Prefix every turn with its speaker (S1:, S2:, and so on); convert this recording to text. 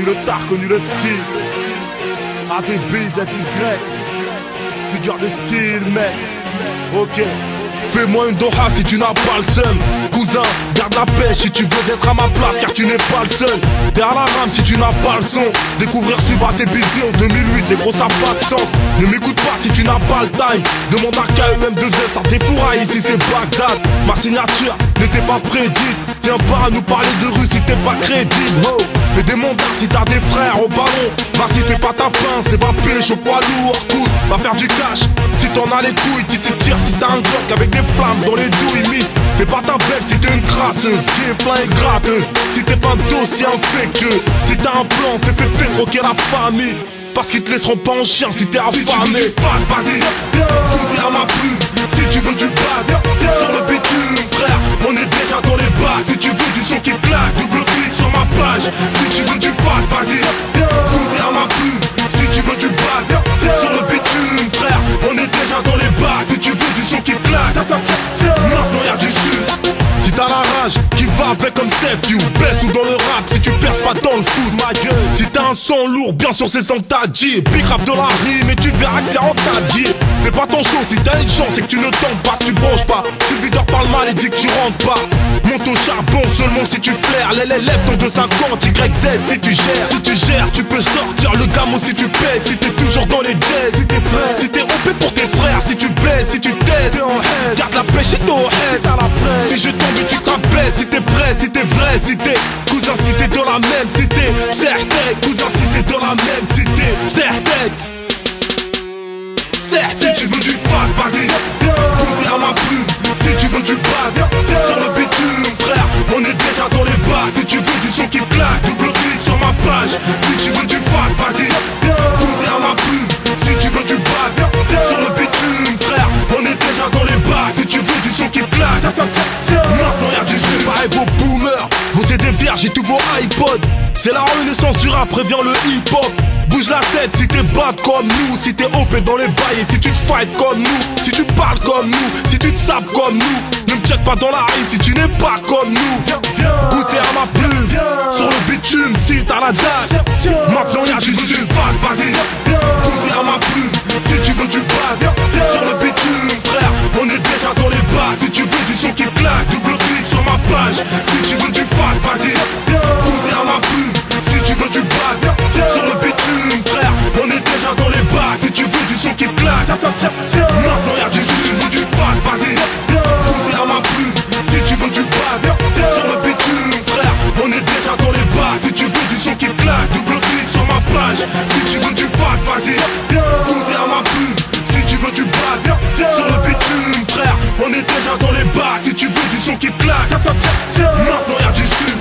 S1: connu le tard, connu le style. ADB, ZY, figure de style, mec. Ok. Fais-moi une doha si tu n'as pas le seum. Cousin, garde la pêche si tu veux être à ma place, car tu n'es pas le seul. T'es à la rame si tu n'as pas le son. Découvrir Suba t'es busy en 2008, les gros ça n'a pas de sens. Ne m'écoute pas si tu n'as pas le time. Demande à KEM2S, ça défouraille ici c'est Bagdad. Ma signature n'était pas prédite. Viens pas à nous parler de rue si t'es pas crédible. Oh. Fais des montards si t'as des frères au ballon. Vas-y fais pas ta pince, c'est pas pêche au poids lourd. Coude, va faire du cash. Si t'en as les couilles, tu tires si t'as un Glock avec des flammes dans les douilles, miss. Fais pas ta belle si t'es une crasseuse, qui est flingue gratteuse. Si t'es pas un dossier infectieux, si t'as un plan, fais croquer la famille. Parce qu'ils te laisseront pas en chien si t'es affamé. Si tu veux du fat, vas-y, tout est à ma plume. Si tu veux du bad, sur le bitume, frère, on est déjà dans les bas. Si tu veux du son qui claque, double clic sur ma page. Si tu veux du fat, vas-y, tout est à ma plume. Si tu veux du bad, sur le bitume, frère, on est déjà dans les bas. Si tu veux du son qui claque, maintenant y'a du sud. Si t'as la rage qui va avec comme Seth, ou baisse ou dans le rap, si tu perces pas dans le foot, ma gueule. Si t'as un son lourd, bien sûr c'est sans tadji. Big rap de la rime et tu verras que c'est rentable. Fais pas ton show si t'as une chance et que tu ne tombes pas, si tu bronches pas. Si le videur parle mal et dit que tu rentres pas. Monte au charbon seulement si tu flaires. Lève ton 250, YZ si tu gères. Si tu gères, tu peux sortir le gamin si tu paies. Si t'es toujours dans les jazz, si t'es frais, si t'es OP pour tes frères. Si tu baisses, si tu taises, garde la pêche et ton head. Si je tombe et tu t'abaisses, si t'es prêt, si t'es vrai, si t'es cousin, si t'es dans la même cité. Certain, cousin, si t'es dans la même cité. Certain. Si tu veux du fat, vas-y, tout est à ma plume. Si tu veux du bad, sur le bitume, frère, on est déjà dans les bas. Si tu veux du son qui claque, double clic sur ma page. Si tu veux du fat, vas-y, tout est à ma plume. Si tu veux du bad, sur le bitume, frère, on est déjà dans les bas. Si tu veux du son qui claque, maintenant y'a du sud. Pareil vos boomers, vous êtes des vierges et tous vos iPods. C'est la renaissance du rap, prévient le hip-hop. Bouge la tête si t'es bad comme nous, si t'es OP dans les bails et si tu te fight comme nous, si tu parles comme nous, si tu te sapes comme nous. Ne me check pas dans la rue si tu n'es pas comme nous. Goûter à ma plume, sur le bitume si t'as la date. Maintenant y'a du sud, vas-y, goûter à ma plume. Si tu veux du bad, sur le bitume, frère, on est déjà dans les bas. Si tu veux du son qui claque, double clic sur ma page. Si tu veux du fat, vas-y, goûter à ma plume. Si tu veux du bad, sur le bitume, frère, on est déjà dans les bas. Si tu veux du son qui claque, maintenant y'a du sud. Si tu veux du fat, vas-y, goûter à ma plume. Si tu veux du bad, sur le bitume, frère, on est déjà dans les bas. Si tu veux du son qui claque, double clic sur ma page. Si tu veux du fat, vas-y, goûter à ma plume. Si tu veux du bad, sur le bitume, frère, on est déjà dans les bas. Si tu veux du son qui claque, maintenant y'a du sud.